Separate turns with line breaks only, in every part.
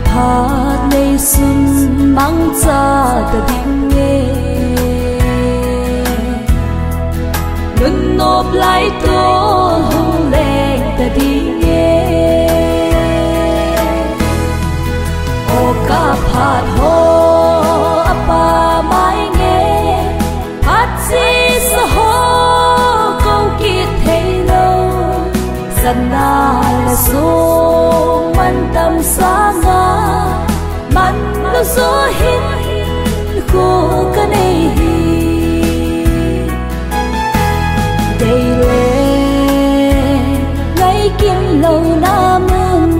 kaphat nei sun mang cha ta ding nge nun nop lai to hung le ta ding nge o kaphat ho apa mai nge hat si sa ho câu kit thei lo sana la so man tâm sa nga man lo so hin ko ka nei hi dei le ngai kim lo na mun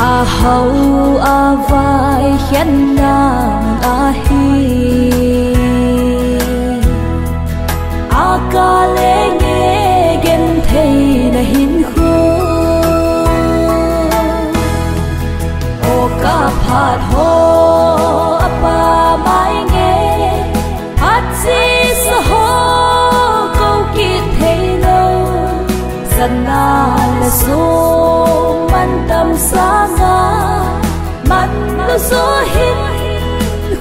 a hau a vai khen na a hi a ka le nge gen thei na hin khu o kaphat ho apa mai nge hat si sa ho câu kit thei lo sana la so man tâm sa nga man lo so hin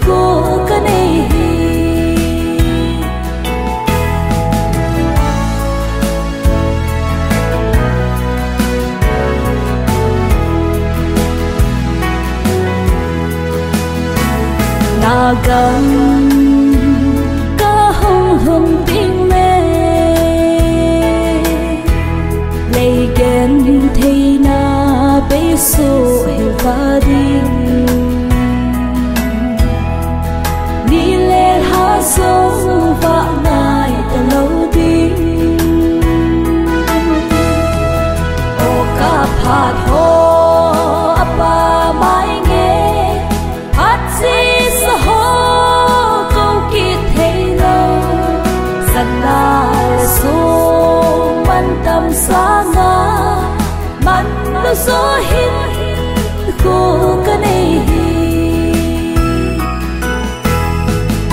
ko ka nei hi na gam ca hồng hồng tiếng mê lấy ghen thấy na bê số hệ va đi đi lên hát sống và ngài ta lâu đi ô ca phạt ho apa mai nghe hát si tâm sa nga man lo so hin ko ka nei hi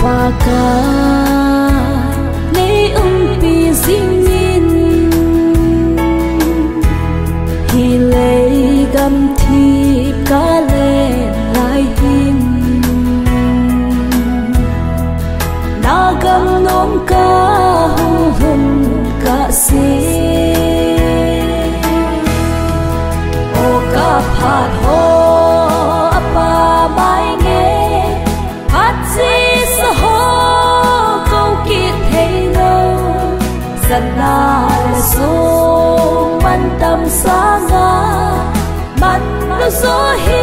wa ka nei pi zingin hi le gam thi ka le lai hin na gam nom ka hum hum ka se kaphat ho apa mai nge hat si sa ho câu kit thei lo sana la so man tâm sa nga man lo so hi